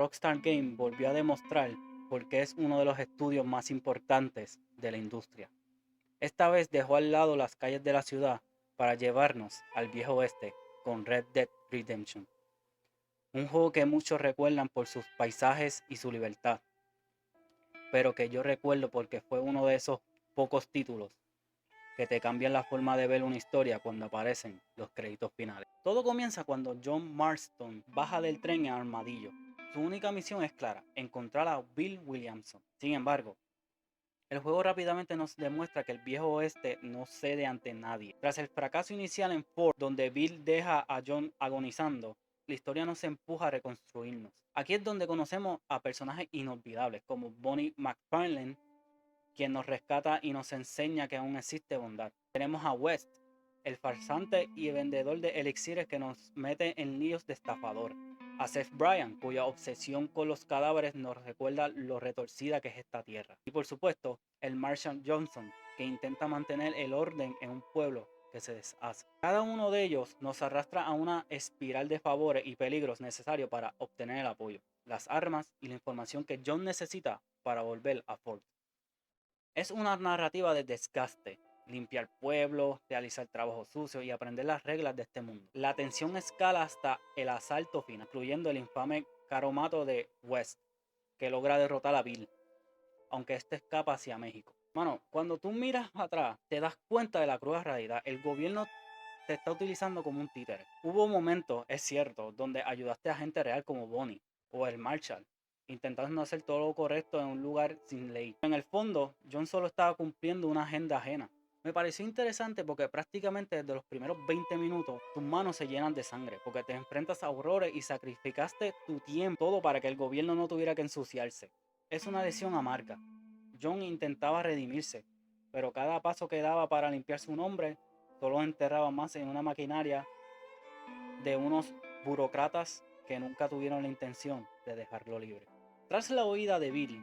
Rockstar Games volvió a demostrar por qué es uno de los estudios más importantes de la industria. Esta vez dejó al lado las calles de la ciudad para llevarnos al viejo oeste con Red Dead Redemption. Un juego que muchos recuerdan por sus paisajes y su libertad, pero que yo recuerdo porque fue uno de esos pocos títulos que te cambian la forma de ver una historia cuando aparecen los créditos finales. Todo comienza cuando John Marston baja del tren en Armadillo. Su única misión es clara: encontrar a Bill Williamson. Sin embargo, el juego rápidamente nos demuestra que el viejo oeste no cede ante nadie. Tras el fracaso inicial en Fort, donde Bill deja a John agonizando, la historia nos empuja a reconstruirnos. Aquí es donde conocemos a personajes inolvidables como Bonnie McFarlane, quien nos rescata y nos enseña que aún existe bondad. Tenemos a West, el farsante y vendedor de elixires que nos mete en líos de estafador. A Seth Bryan, cuya obsesión con los cadáveres nos recuerda lo retorcida que es esta tierra. Y por supuesto, el Marshall Johnson, que intenta mantener el orden en un pueblo que se deshace. Cada uno de ellos nos arrastra a una espiral de favores y peligros necesarios para obtener el apoyo, las armas y la información que John necesita para volver a Fort. Es una narrativa de desgaste, limpiar pueblos, realizar trabajo sucio y aprender las reglas de este mundo. La tensión escala hasta el asalto final, incluyendo el infame caromato de West, que logra derrotar a Bill, aunque este escapa hacia México. Mano, cuando tú miras atrás, te das cuenta de la cruda realidad. El gobierno te está utilizando como un títere. Hubo momentos, es cierto, donde ayudaste a gente real como Bonnie o el Marshall, intentando hacer todo lo correcto en un lugar sin ley. En el fondo, John solo estaba cumpliendo una agenda ajena. Me pareció interesante porque prácticamente desde los primeros 20 minutos tus manos se llenan de sangre, porque te enfrentas a horrores y sacrificaste tu tiempo, todo para que el gobierno no tuviera que ensuciarse. Es una lesión amarga. John intentaba redimirse, pero cada paso que daba para limpiar su nombre solo enterraba más en una maquinaria de unos burócratas que nunca tuvieron la intención de dejarlo libre. Tras la huida de Bill,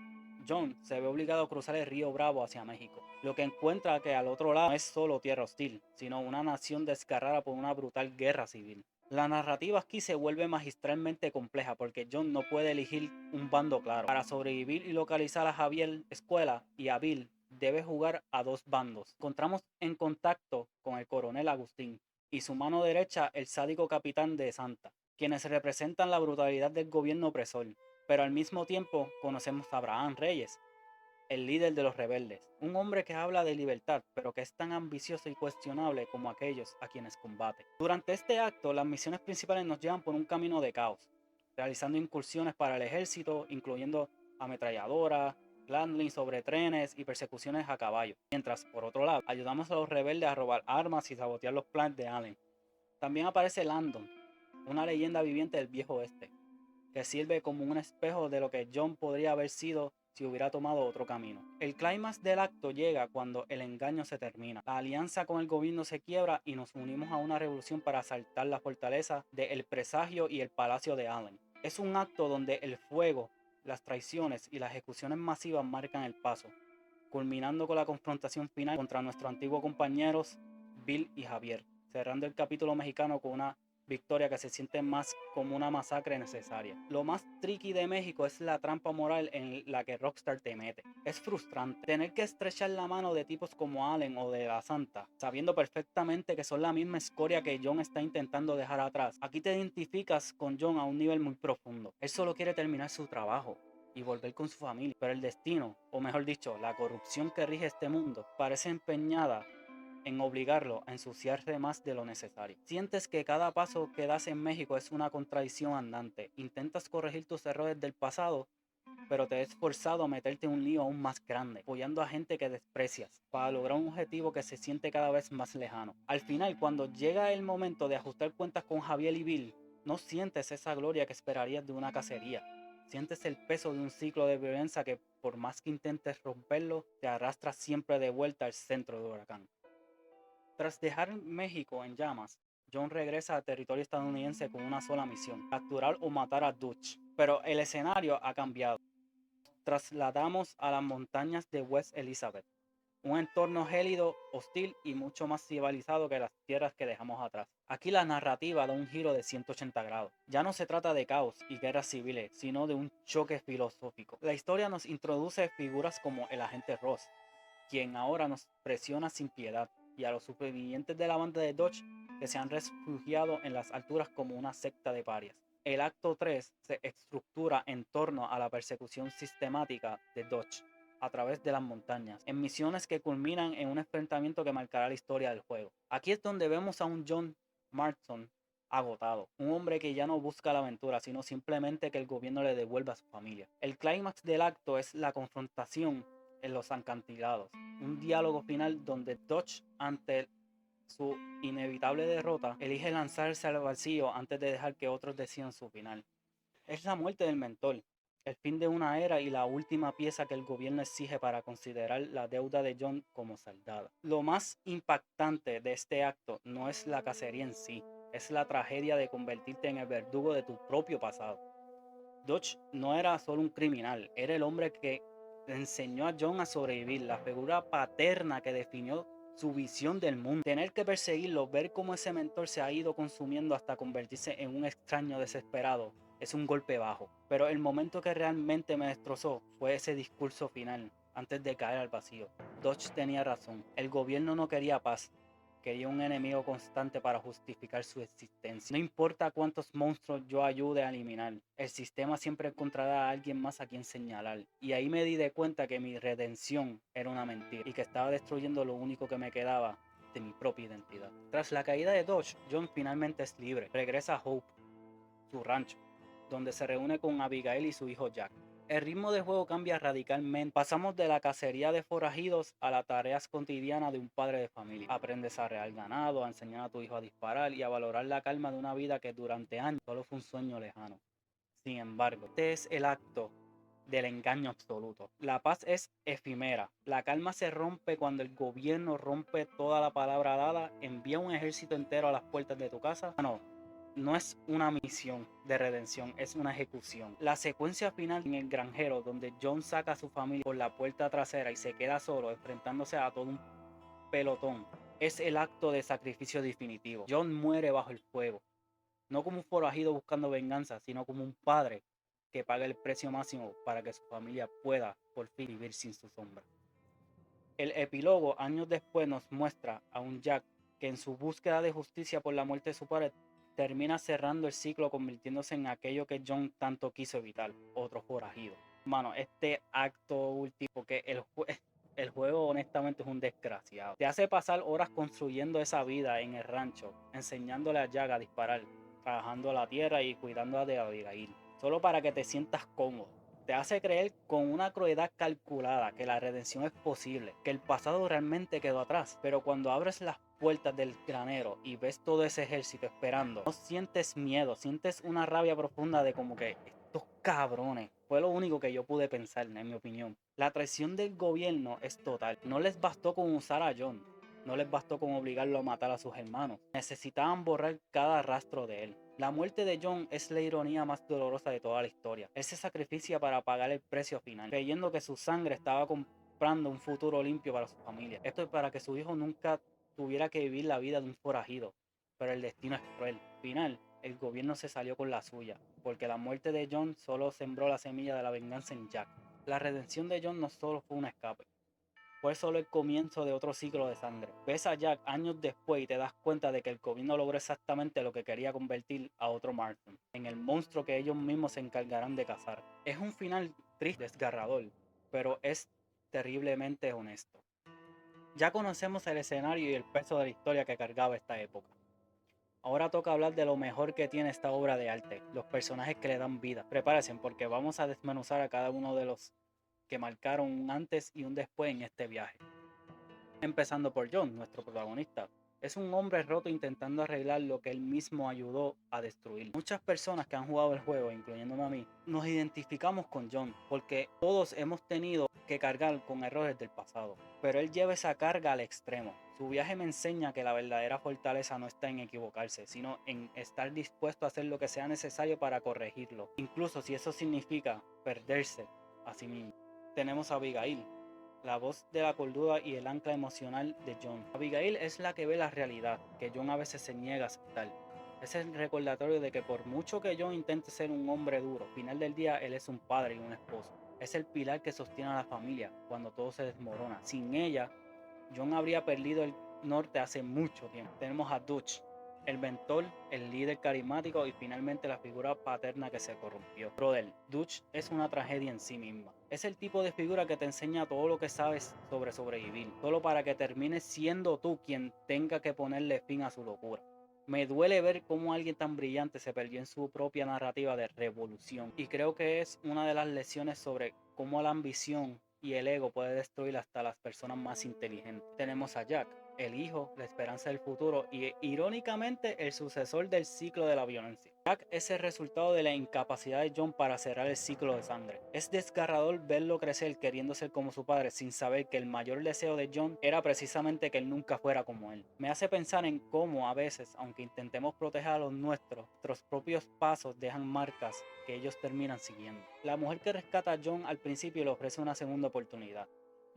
John se ve obligado a cruzar el río Bravo hacia México, lo que encuentra que al otro lado no es solo tierra hostil, sino una nación desgarrada por una brutal guerra civil. La narrativa aquí se vuelve magistralmente compleja porque John no puede elegir un bando claro. Para sobrevivir y localizar a Javier Escuela y a Bill, debe jugar a dos bandos. Encontramos en contacto con el coronel Agustín y su mano derecha el sádico capitán de Santa, quienes representan la brutalidad del gobierno opresor. Pero al mismo tiempo conocemos a Abraham Reyes, el líder de los rebeldes, un hombre que habla de libertad, pero que es tan ambicioso y cuestionable como aquellos a quienes combate. Durante este acto, las misiones principales nos llevan por un camino de caos, realizando incursiones para el ejército, incluyendo ametralladoras, landings sobre trenes y persecuciones a caballo. Mientras, por otro lado, ayudamos a los rebeldes a robar armas y sabotear los planes de Allen. También aparece Landon, una leyenda viviente del viejo oeste, que sirve como un espejo de lo que John podría haber sido si hubiera tomado otro camino. El clímax del acto llega cuando el engaño se termina. La alianza con el gobierno se quiebra y nos unimos a una revolución para asaltar la fortaleza de El Presagio y el Palacio de Allen. Es un acto donde el fuego, las traiciones y las ejecuciones masivas marcan el paso, culminando con la confrontación final contra nuestros antiguos compañeros Bill y Javier, cerrando el capítulo mexicano con una victoria que se siente más como una masacre necesaria. Lo más tricky de México es la trampa moral en la que Rockstar te mete. Es frustrante tener que estrechar la mano de tipos como Allen o de la Santa, sabiendo perfectamente que son la misma escoria que John está intentando dejar atrás. Aquí te identificas con John a un nivel muy profundo. Él solo quiere terminar su trabajo y volver con su familia, pero el destino, o mejor dicho, la corrupción que rige este mundo, parece empeñada en obligarlo a ensuciarse más de lo necesario. Sientes que cada paso que das en México es una contradicción andante. Intentas corregir tus errores del pasado, pero te ves forzado a meterte en un lío aún más grande, apoyando a gente que desprecias, para lograr un objetivo que se siente cada vez más lejano. Al final, cuando llega el momento de ajustar cuentas con Javier y Bill, no sientes esa gloria que esperarías de una cacería. Sientes el peso de un ciclo de violencia que, por más que intentes romperlo, te arrastra siempre de vuelta al centro del huracán. Tras dejar México en llamas, John regresa a territorio estadounidense con una sola misión: capturar o matar a Dutch. Pero el escenario ha cambiado. Trasladamos a las montañas de West Elizabeth, un entorno gélido, hostil y mucho más civilizado que las tierras que dejamos atrás. Aquí la narrativa da un giro de 180 grados. Ya no se trata de caos y guerras civiles, sino de un choque filosófico. La historia nos introduce figuras como el agente Ross, quien ahora nos presiona sin piedad, y a los supervivientes de la banda de Dodge que se han refugiado en las alturas como una secta de parias. El acto 3 se estructura en torno a la persecución sistemática de Dodge a través de las montañas, en misiones que culminan en un enfrentamiento que marcará la historia del juego. Aquí es donde vemos a un John Marston agotado, un hombre que ya no busca la aventura, sino simplemente que el gobierno le devuelva a su familia. El clímax del acto es la confrontación en los acantilados, un diálogo final donde Dodge, ante su inevitable derrota, elige lanzarse al vacío antes de dejar que otros decidan su final. Es la muerte del mentor, el fin de una era y la última pieza que el gobierno exige para considerar la deuda de John como saldada. Lo más impactante de este acto no es la cacería en sí, es la tragedia de convertirte en el verdugo de tu propio pasado. Dodge no era solo un criminal, era el hombre que le enseñó a John a sobrevivir, la figura paterna que definió su visión del mundo. Tener que perseguirlo, ver cómo ese mentor se ha ido consumiendo hasta convertirse en un extraño desesperado, es un golpe bajo. Pero el momento que realmente me destrozó fue ese discurso final, antes de caer al vacío. Dodge tenía razón, el gobierno no quería paz, quería un enemigo constante para justificar su existencia. No importa cuántos monstruos yo ayude a eliminar, el sistema siempre encontrará a alguien más a quien señalar. Y ahí me di de cuenta que mi redención era una mentira y que estaba destruyendo lo único que me quedaba de mi propia identidad. Tras la caída de Dodge, John finalmente es libre. Regresa a Hope, su rancho, donde se reúne con Abigail y su hijo Jack. El ritmo de juego cambia radicalmente. Pasamos de la cacería de forajidos a las tareas cotidianas de un padre de familia. Aprendes a arrear ganado, a enseñar a tu hijo a disparar y a valorar la calma de una vida que durante años solo fue un sueño lejano. Sin embargo, este es el acto del engaño absoluto. La paz es efímera. La calma se rompe cuando el gobierno rompe toda la palabra dada, envía un ejército entero a las puertas de tu casa. No es una misión de redención, es una ejecución. La secuencia final en el granjero, donde John saca a su familia por la puerta trasera y se queda solo enfrentándose a todo un pelotón, es el acto de sacrificio definitivo. John muere bajo el fuego, no como un forajido buscando venganza, sino como un padre que paga el precio máximo para que su familia pueda por fin vivir sin su sombra. El epílogo años después nos muestra a un Jack que en su búsqueda de justicia por la muerte de su padre termina cerrando el ciclo convirtiéndose en aquello que John tanto quiso evitar, otro forajido. Hermano, este acto último, que el juego honestamente es un desgraciado. Te hace pasar horas construyendo esa vida en el rancho, enseñándole a Jack a disparar, trabajando la tierra y cuidando de Abigail, solo para que te sientas cómodo. Te hace creer con una crueldad calculada que la redención es posible, que el pasado realmente quedó atrás. Pero cuando abres las puertas del granero y ves todo ese ejército esperando, no sientes miedo, sientes una rabia profunda de como que estos cabrones. Fue lo único que yo pude pensar, en mi opinión. La traición del gobierno es total. No les bastó con usar a John. No les bastó con obligarlo a matar a sus hermanos. Necesitaban borrar cada rastro de él. La muerte de John es la ironía más dolorosa de toda la historia. Él se sacrifica para pagar el precio final, creyendo que su sangre estaba comprando un futuro limpio para su familia. Esto es para que su hijo nunca tuviera que vivir la vida de un forajido. Pero el destino es cruel. Al final, el gobierno se salió con la suya, porque la muerte de John solo sembró la semilla de la venganza en Jack. La redención de John no solo fue un escape, fue solo el comienzo de otro ciclo de sangre. Ves a Jack años después y te das cuenta de que el gobierno logró exactamente lo que quería convertir a otro Marston, en el monstruo que ellos mismos se encargarán de cazar. Es un final triste, desgarrador, pero es terriblemente honesto. Ya conocemos el escenario y el peso de la historia que cargaba esta época. Ahora toca hablar de lo mejor que tiene esta obra de arte, los personajes que le dan vida. Prepárense porque vamos a desmenuzar a cada uno de los que marcaron un antes y un después en este viaje. Empezando por John, nuestro protagonista. Es un hombre roto intentando arreglar lo que él mismo ayudó a destruir. Muchas personas que han jugado el juego, incluyéndome a mí, nos identificamos con John porque todos hemos tenido que cargar con errores del pasado. Pero él lleva esa carga al extremo. Su viaje me enseña que la verdadera fortaleza no está en equivocarse, sino en estar dispuesto a hacer lo que sea necesario para corregirlo, incluso si eso significa perderse a sí mismo. Tenemos a Abigail, la voz de la cordura y el ancla emocional de Jon. Abigail es la que ve la realidad, que Jon a veces se niega a aceptar. Es el recordatorio de que por mucho que Jon intente ser un hombre duro, al final del día él es un padre y un esposo. Es el pilar que sostiene a la familia cuando todo se desmorona. Sin ella, Jon habría perdido el norte hace mucho tiempo. Tenemos a Dutch, el mentor, el líder carismático y finalmente la figura paterna que se corrompió. Brother, Dutch es una tragedia en sí misma. Es el tipo de figura que te enseña todo lo que sabes sobre sobrevivir, solo para que termines siendo tú quien tenga que ponerle fin a su locura. Me duele ver cómo alguien tan brillante se perdió en su propia narrativa de revolución y creo que es una de las lecciones sobre cómo la ambición y el ego puede destruir hasta las personas más inteligentes. Tenemos a Jack, el hijo, la esperanza del futuro y irónicamente el sucesor del ciclo de la violencia. Jack es el resultado de la incapacidad de Jon para cerrar el ciclo de sangre. Es desgarrador verlo crecer queriendo ser como su padre sin saber que el mayor deseo de Jon era precisamente que él nunca fuera como él. Me hace pensar en cómo a veces, aunque intentemos proteger a los nuestros propios pasos dejan marcas que ellos terminan siguiendo. La mujer que rescata a Jon al principio le ofrece una segunda oportunidad.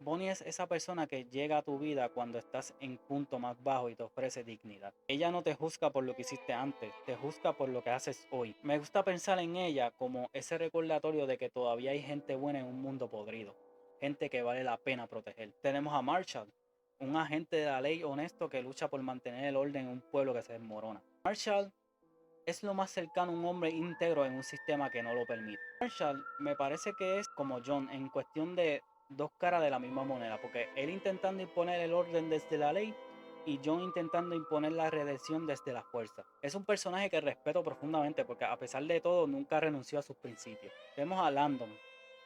Bonnie es esa persona que llega a tu vida cuando estás en punto más bajo y te ofrece dignidad. Ella no te juzga por lo que hiciste antes, te juzga por lo que haces hoy. Me gusta pensar en ella como ese recordatorio de que todavía hay gente buena en un mundo podrido, gente que vale la pena proteger. Tenemos a Marshall, un agente de la ley honesto que lucha por mantener el orden en un pueblo que se desmorona. Marshall es lo más cercano a un hombre íntegro en un sistema que no lo permite. Marshall me parece que es como Jon en cuestión de dos caras de la misma moneda, porque él intentando imponer el orden desde la ley y Jon intentando imponer la redención desde la fuerza. Es un personaje que respeto profundamente porque a pesar de todo nunca renunció a sus principios. Vemos a Landon,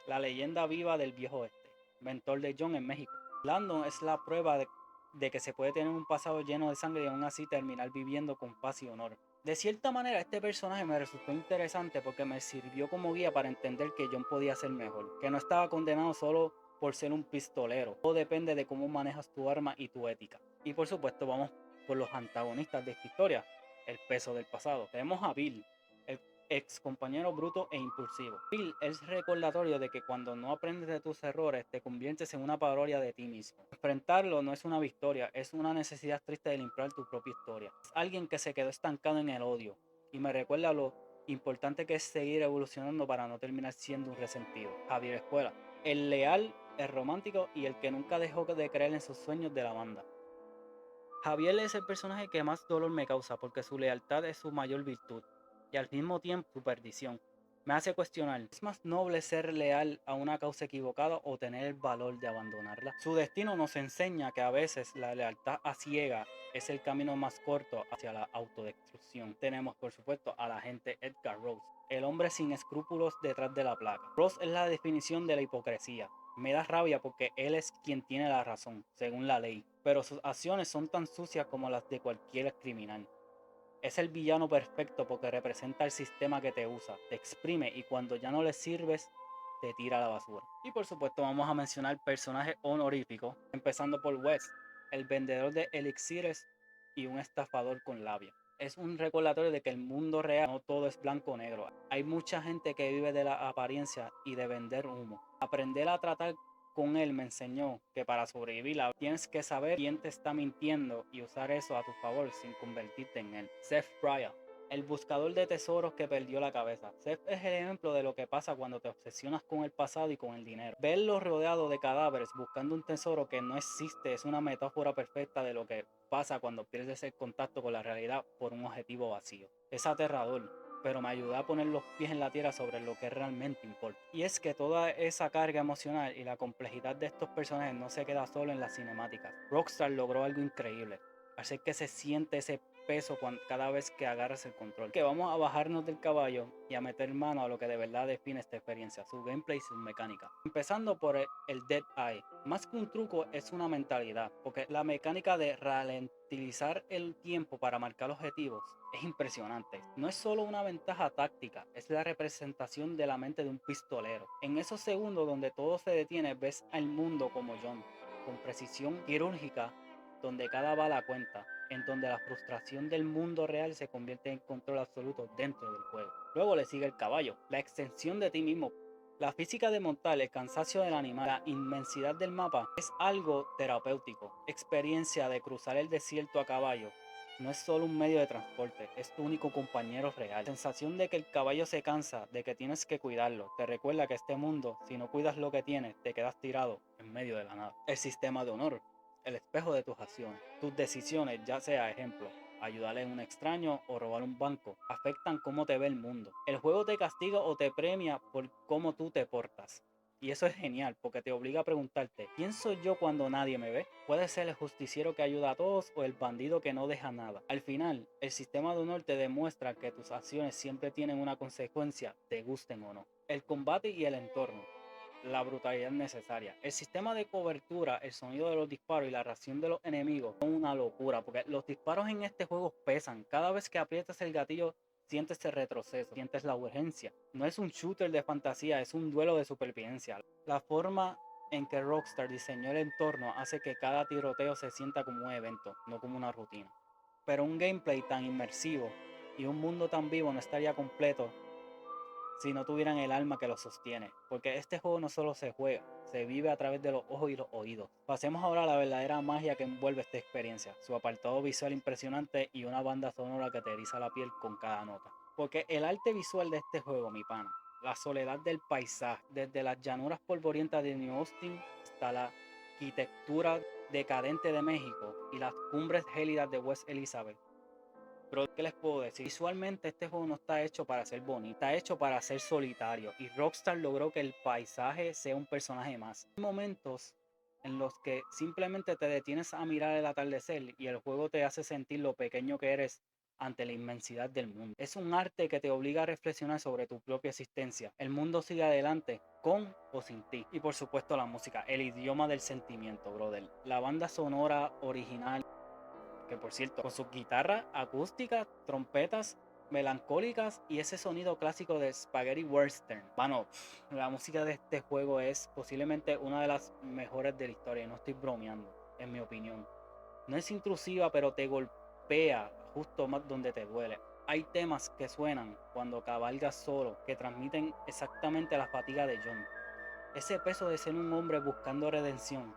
la leyenda viva del viejo oeste, mentor de Jon en México. Landon es la prueba de que se puede tener un pasado lleno de sangre y aún así terminar viviendo con paz y honor. De cierta manera este personaje me resultó interesante porque me sirvió como guía para entender que Jon podía ser mejor, que no estaba condenado solo por ser un pistolero. Todo depende de cómo manejas tu arma y tu ética. Y por supuesto vamos por los antagonistas de esta historia, el peso del pasado. Tenemos a Bill, el ex compañero bruto e impulsivo. Bill es recordatorio de que cuando no aprendes de tus errores te conviertes en una parodia de ti mismo. Enfrentarlo no es una victoria, es una necesidad triste de limpiar tu propia historia. Es alguien que se quedó estancado en el odio y me recuerda lo importante que es seguir evolucionando para no terminar siendo un resentido. Javier Escuela, el leal, el romántico y el que nunca dejó de creer en sus sueños de la banda. Javier es el personaje que más dolor me causa porque su lealtad es su mayor virtud y al mismo tiempo su perdición. Me hace cuestionar, ¿es más noble ser leal a una causa equivocada o tener el valor de abandonarla? Su destino nos enseña que a veces la lealtad a ciega es el camino más corto hacia la autodestrucción. Tenemos por supuesto al agente Edgar Rose, el hombre sin escrúpulos detrás de la placa. Rose es la definición de la hipocresía. Me da rabia porque él es quien tiene la razón, según la ley, pero sus acciones son tan sucias como las de cualquier criminal. Es el villano perfecto porque representa el sistema que te usa, te exprime y cuando ya no le sirves, te tira a la basura. Y por supuesto vamos a mencionar personajes honoríficos, empezando por Wes, el vendedor de elixires y un estafador con labia. Es un recordatorio de que el mundo real no todo es blanco o negro. Hay mucha gente que vive de la apariencia y de vender humo. Aprender a tratar con él me enseñó que para sobrevivir tienes que saber quién te está mintiendo y usar eso a tu favor sin convertirte en él. Seth Fryer, el buscador de tesoros que perdió la cabeza. Seth es el ejemplo de lo que pasa cuando te obsesionas con el pasado y con el dinero. Verlo rodeado de cadáveres buscando un tesoro que no existe es una metáfora perfecta de lo que pasa cuando pierdes el contacto con la realidad por un objetivo vacío. Es aterrador, pero me ayudó a poner los pies en la tierra sobre lo que realmente importa. Y es que toda esa carga emocional y la complejidad de estos personajes no se queda solo en las cinemáticas. Rockstar logró algo increíble, hacer que se siente ese peso cada vez que agarras el control. Que vamos a bajarnos del caballo y a meter mano a lo que de verdad define esta experiencia, su gameplay y su mecánica. Empezando por el Dead Eye. Más que un truco es una mentalidad, porque la mecánica de ralentizar el tiempo para marcar objetivos es impresionante. No es solo una ventaja táctica, es la representación de la mente de un pistolero. En esos segundos donde todo se detiene, ves al mundo como Jon, con precisión quirúrgica, donde cada bala cuenta, en donde la frustración del mundo real se convierte en control absoluto dentro del juego. Luego le sigue el caballo, la extensión de ti mismo La física de montar, el cansancio del animal, la inmensidad del mapa es algo terapéutico. Experiencia de cruzar el desierto a caballo no es solo un medio de transporte, es tu único compañero real. Sensación de que el caballo se cansa, de que tienes que cuidarlo, te recuerda que este mundo, si no cuidas lo que tienes, te quedas tirado en medio de la nada. El sistema de honor, el espejo de tus acciones, tus decisiones, ya sea ejemplo, ayudarle a un extraño o robar un banco, afectan cómo te ve el mundo. El juego te castiga o te premia por cómo tú te portas. Y eso es genial porque te obliga a preguntarte, ¿quién soy yo cuando nadie me ve? Puede ser el justiciero que ayuda a todos o el bandido que no deja nada. Al final, el sistema de honor te demuestra que tus acciones siempre tienen una consecuencia, te gusten o no. El combate y el entorno, la brutalidad necesaria. El sistema de cobertura, el sonido de los disparos y la reacción de los enemigos son una locura, porque los disparos en este juego pesan. Cada vez que aprietas el gatillo, sientes el retroceso, sientes la urgencia. No es un shooter de fantasía, es un duelo de supervivencia. La forma en que Rockstar diseñó el entorno hace que cada tiroteo se sienta como un evento, no como una rutina. Pero un gameplay tan inmersivo y un mundo tan vivo no estaría completo si no tuvieran el alma que lo sostiene. Porque este juego no solo se juega, se vive a través de los ojos y los oídos. Pasemos ahora a la verdadera magia que envuelve esta experiencia. Su apartado visual impresionante y una banda sonora que te eriza la piel con cada nota. Porque el arte visual de este juego, mi pana, la soledad del paisaje, desde las llanuras polvorientas de New Austin hasta la arquitectura decadente de México y las cumbres gélidas de West Elizabeth. Pero ¿qué les puedo decir? Visualmente este juego no está hecho para ser bonito, está hecho para ser solitario. Y Rockstar logró que el paisaje sea un personaje más. Hay momentos en los que simplemente te detienes a mirar el atardecer y el juego te hace sentir lo pequeño que eres ante la inmensidad del mundo. Es un arte que te obliga a reflexionar sobre tu propia existencia. El mundo sigue adelante, con o sin ti. Y por supuesto la música, el idioma del sentimiento, brother. La banda sonora original, que por cierto, con sus guitarras acústicas, trompetas melancólicas y ese sonido clásico de Spaghetti Western. Bueno, la música de este juego es posiblemente una de las mejores de la historia, y no estoy bromeando, en mi opinión. No es intrusiva, pero te golpea justo más donde te duele. Hay temas que suenan cuando cabalgas solo, que transmiten exactamente la fatiga de John. Ese peso de ser un hombre buscando redención.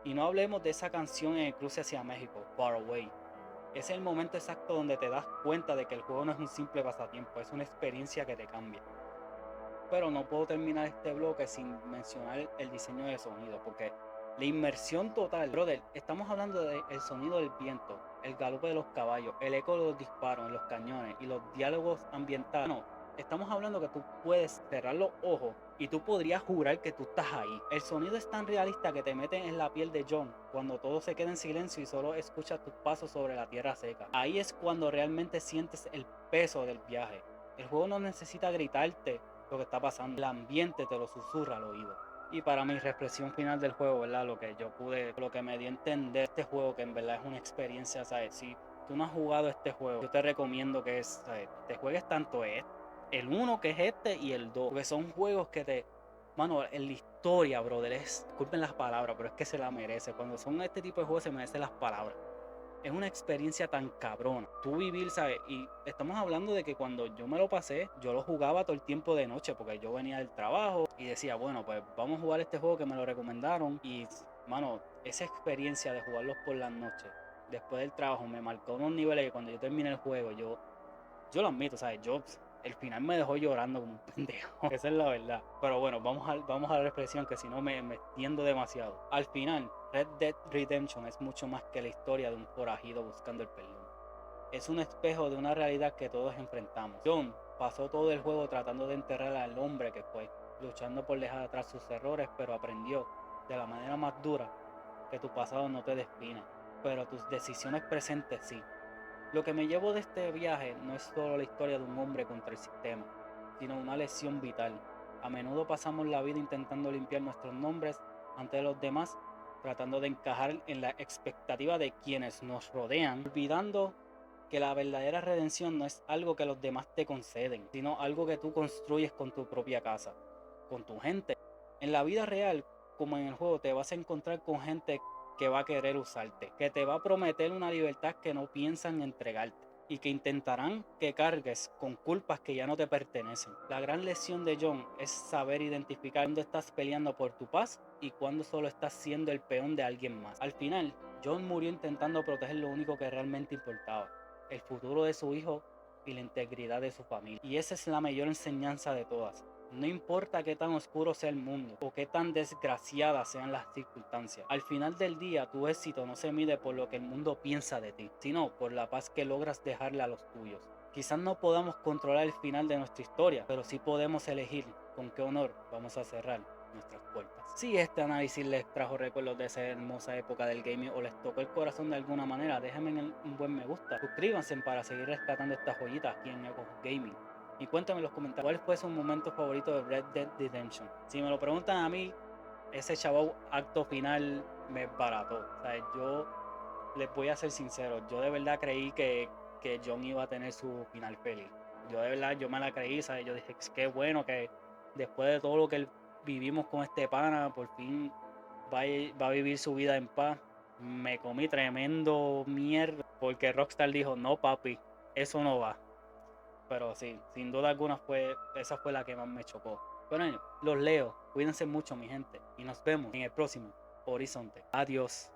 Y no hablemos de esa canción en el cruce hacia México, Far Away. Es el momento exacto donde te das cuenta de que el juego no es un simple pasatiempo, es una experiencia que te cambia. Pero no puedo terminar este bloque sin mencionar el diseño de sonido, porque la inmersión total, brother, estamos hablando del sonido del viento, el galope de los caballos, el eco de los disparos en los cañones y los diálogos ambientales. No, estamos hablando que tú puedes cerrar los ojos y tú podrías jurar que tú estás ahí. El sonido es tan realista que te mete en la piel de John cuando todo se queda en silencio y solo escuchas tus pasos sobre la tierra seca. Ahí es cuando realmente sientes el peso del viaje. El juego no necesita gritarte lo que está pasando, el ambiente te lo susurra al oído. Y para mi reflexión final del juego, ¿verdad? Lo que me dio a entender este juego, que en verdad es una experiencia, ¿sabes? Si tú no has jugado este juego, yo te recomiendo que ¿sabes? Te juegues tanto el uno que es este y el 2, porque son juegos que te... Mano, en la historia, brother, disculpen las palabras, pero es que se la merece. Cuando son este tipo de juegos se merecen las palabras. Es una experiencia tan cabrona. Tú vivir, ¿sabes? Y estamos hablando de que cuando yo me lo pasé, yo lo jugaba todo el tiempo de noche, porque yo venía del trabajo y decía, bueno, pues vamos a jugar este juego que me lo recomendaron. Y, mano, esa experiencia de jugarlos por las noches, después del trabajo, me marcó unos niveles que cuando yo terminé el juego, yo lo admito, ¿sabes? El final me dejó llorando como un pendejo. Esa es la verdad. Pero bueno, vamos a la reflexión, que si no me extiendo demasiado. Al final, Red Dead Redemption es mucho más que la historia de un forajido buscando el perdón. Es un espejo de una realidad que todos enfrentamos. John pasó todo el juego tratando de enterrar al hombre que fue, luchando por dejar atrás sus errores, pero aprendió de la manera más dura que tu pasado no te define, pero tus decisiones presentes sí. Lo que me llevo de este viaje no es solo la historia de un hombre contra el sistema, sino una lección vital. A menudo pasamos la vida intentando limpiar nuestros nombres ante los demás, tratando de encajar en la expectativa de quienes nos rodean, olvidando que la verdadera redención no es algo que los demás te conceden, sino algo que tú construyes con tu propia casa, con tu gente. En la vida real, como en el juego, te vas a encontrar con gente que va a querer usarte, que te va a prometer una libertad que no piensan entregarte. y que intentarán que cargues con culpas que ya no te pertenecen. La gran lección de Jon es saber identificar cuándo estás peleando por tu paz y cuándo solo estás siendo el peón de alguien más. Al final, Jon murió intentando proteger lo único que realmente importaba, el futuro de su hijo y la integridad de su familia. Y esa es la mayor enseñanza de todas. No importa qué tan oscuro sea el mundo o qué tan desgraciadas sean las circunstancias. Al final del día, tu éxito no se mide por lo que el mundo piensa de ti, sino por la paz que logras dejarle a los tuyos. Quizás no podamos controlar el final de nuestra historia, pero sí podemos elegir con qué honor vamos a cerrar nuestras puertas. Si este análisis les trajo recuerdos de esa hermosa época del gaming o les tocó el corazón de alguna manera, déjenme un buen me gusta. Suscríbanse para seguir rescatando estas joyitas aquí en Echo Gaming. Y cuéntame en los comentarios cuál fue su momento favorito de Red Dead Redemption. Si me lo preguntan a mí, ese chavo acto final me barató. O sea, yo les voy a ser sincero, yo de verdad creí que Jon iba a tener su final feliz. Yo de verdad, yo me la creí, ¿sabes? Yo dije, qué bueno que después de todo lo que vivimos con este pana, por fin va a vivir su vida en paz. Me comí tremendo mierda porque Rockstar dijo, no papi, eso no va. Pero sí, sin duda alguna esa fue la que más me chocó. Bueno, los leo. Cuídense mucho, mi gente. Y nos vemos en el próximo Horizonte. Adiós.